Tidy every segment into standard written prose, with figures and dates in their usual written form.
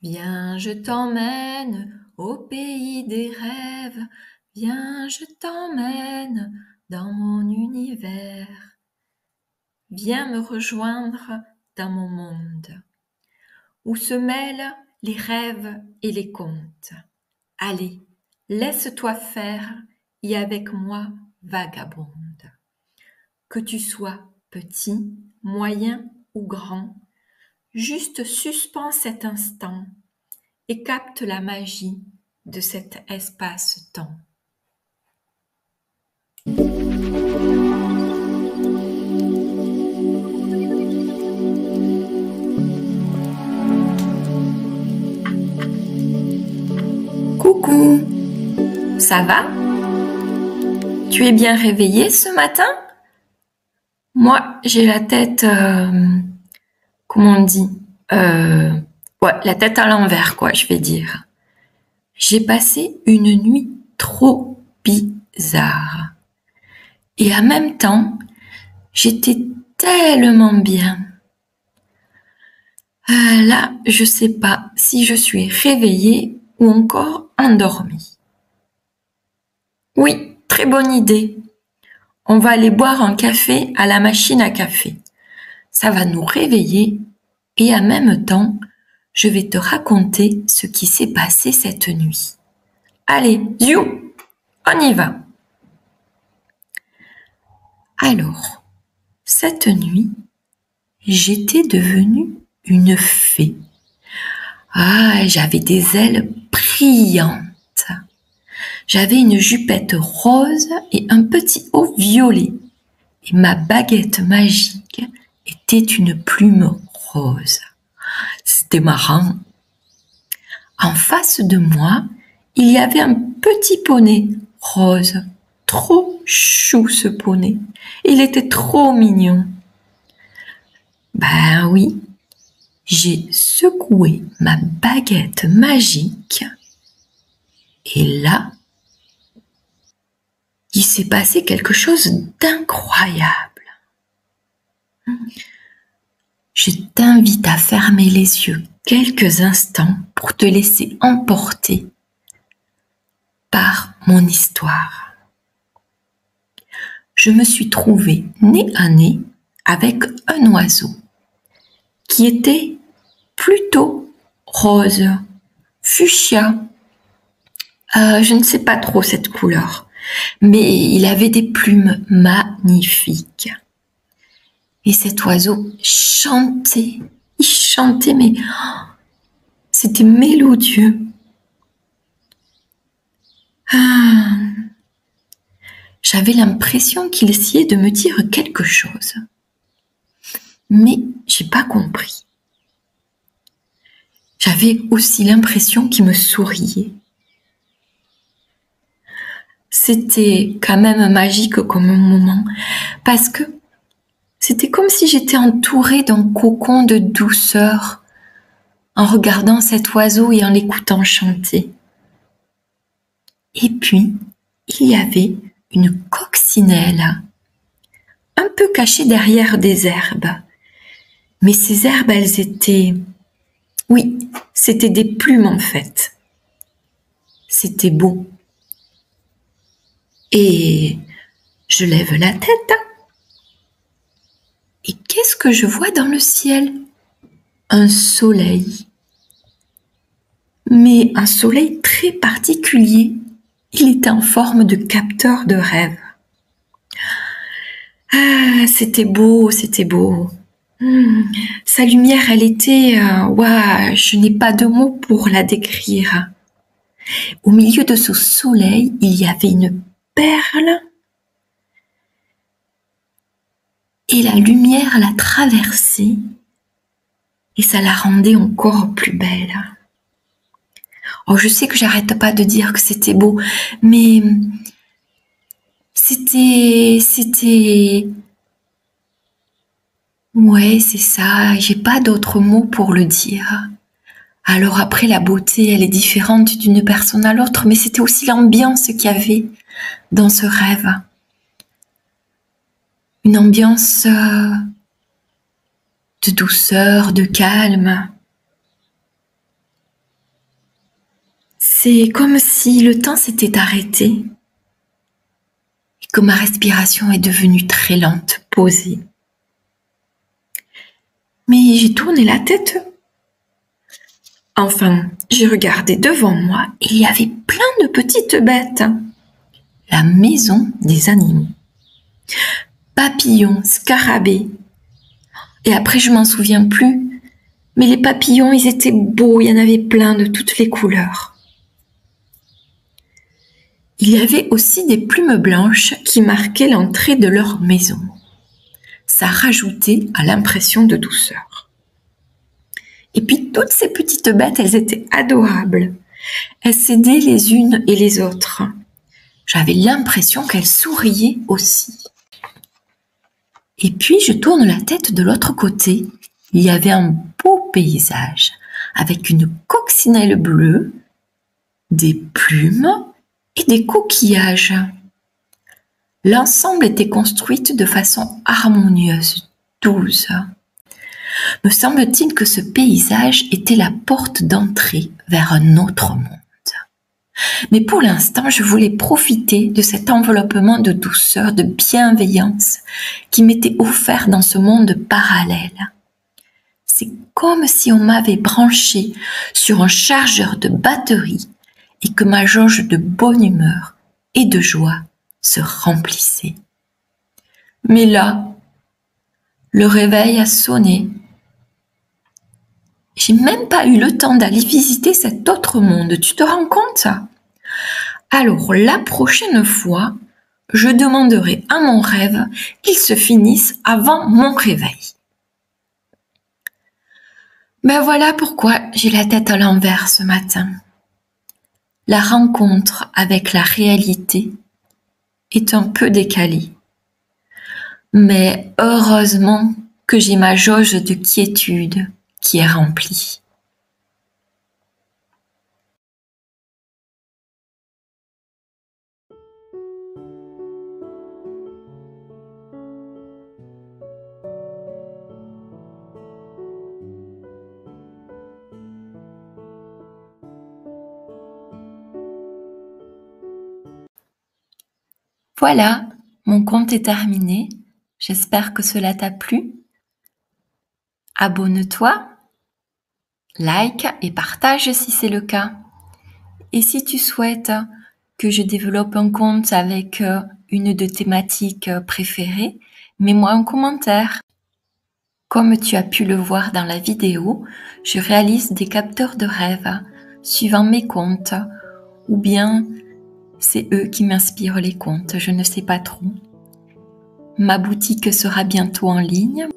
Viens, je t'emmène au pays des rêves. Viens, je t'emmène dans mon univers. Viens me rejoindre dans mon monde, où se mêlent les rêves et les contes. Allez, laisse-toi faire et avec moi vagabonde. Que tu sois petit, moyen ou grand, juste suspends cet instant et capte la magie de cet espace-temps. Coucou, ça va? Tu es bien réveillé ce matin? Moi, j'ai la tête, comment on dit? La tête à l'envers, quoi, je vais dire. J'ai passé une nuit trop bizarre. Et en même temps, j'étais tellement bien. Là, je sais pas si je suis réveillée ou encore endormie. Oui, très bonne idée. On va aller boire un café à la machine à café. Ça va nous réveiller et en même temps, je vais te raconter ce qui s'est passé cette nuit. Allez, ziou, on y va. Alors, cette nuit, j'étais devenue une fée. J'avais des ailes brillantes. J'avais une jupette rose et un petit haut violet. Et ma baguette magique était une plume rose. C'était marrant. En face de moi, il y avait un petit poney rose. Trop chou ce poney. Il était trop mignon. Ben oui, j'ai secoué ma baguette magique et là, il s'est passé quelque chose d'incroyable. Je t'invite à fermer les yeux quelques instants pour te laisser emporter par mon histoire. Je me suis trouvée nez à nez avec un oiseau qui était plutôt rose, fuchsia. Je ne sais pas trop cette couleur, mais il avait des plumes magnifiques. Et cet oiseau chantait, il chantait, mais c'était mélodieux. J'avais l'impression qu'il essayait de me dire quelque chose, mais j'ai pas compris. J'avais aussi l'impression qu'il me souriait. C'était quand même magique comme moment, parce que c'était comme si j'étais entourée d'un cocon de douceur en regardant cet oiseau et en l'écoutant chanter. Et puis, il y avait une coccinelle, un peu cachée derrière des herbes. Mais ces herbes, elles étaient... Oui, c'était des plumes en fait. C'était beau. Et je lève la tête. Et qu'est-ce que je vois dans le ciel? Un soleil. Mais un soleil très particulier. Il était en forme de capteur de rêve. C'était beau, c'était beau. Sa lumière, elle était... je n'ai pas de mots pour la décrire. Au milieu de ce soleil, il y avait une perle et la lumière la traversait et ça la rendait encore plus belle. Oh, je sais que j'arrête pas de dire que c'était beau, mais c'était... Ouais, c'est ça, j'ai pas d'autres mots pour le dire. Alors après, la beauté, elle est différente d'une personne à l'autre, mais c'était aussi l'ambiance qu'il y avait dans ce rêve. Une ambiance de douceur, de calme. C'est comme si le temps s'était arrêté et que ma respiration est devenue très lente, posée. Mais j'ai tourné la tête. Enfin, j'ai regardé devant moi et il y avait plein de petites bêtes. La maison des animaux. Papillons, scarabées. Et après, je m'en souviens plus. Mais les papillons, ils étaient beaux, il y en avait plein de toutes les couleurs. Il y avait aussi des plumes blanches qui marquaient l'entrée de leur maison. Ça rajoutait à l'impression de douceur. Et puis toutes ces petites bêtes, elles étaient adorables. Elles s'aidaient les unes et les autres. J'avais l'impression qu'elles souriaient aussi. Et puis je tourne la tête de l'autre côté. Il y avait un beau paysage avec une coccinelle bleue, des plumes et des coquillages. L'ensemble était construit de façon harmonieuse, douce. Me semble-t-il que ce paysage était la porte d'entrée vers un autre monde. Mais pour l'instant, je voulais profiter de cet enveloppement de douceur, de bienveillance qui m'était offert dans ce monde parallèle. C'est comme si on m'avait branché sur un chargeur de batterie et que ma jauge de bonne humeur et de joie se remplissait. Mais là, le réveil a sonné. J'ai même pas eu le temps d'aller visiter cet autre monde, tu te rends compte? Alors la prochaine fois, je demanderai à mon rêve qu'il se finisse avant mon réveil. Ben voilà pourquoi j'ai la tête à l'envers ce matin. La rencontre avec la réalité est un peu décalée. Mais heureusement que j'ai ma jauge de quiétude qui est remplie. Voilà, mon conte est terminé. J'espère que cela t'a plu. Abonne-toi, like et partage si c'est le cas. Et si tu souhaites que je développe un conte avec une de tes thématiques préférées, mets-moi un commentaire. Comme tu as pu le voir dans la vidéo, je réalise des capteurs de rêves suivant mes contes, ou bien c'est eux qui m'inspirent les contes, je ne sais pas trop. Ma boutique sera bientôt en ligne.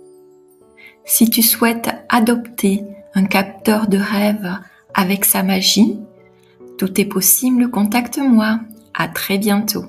Si tu souhaites adopter un capteur de rêve avec sa magie, tout est possible, contacte-moi. À très bientôt.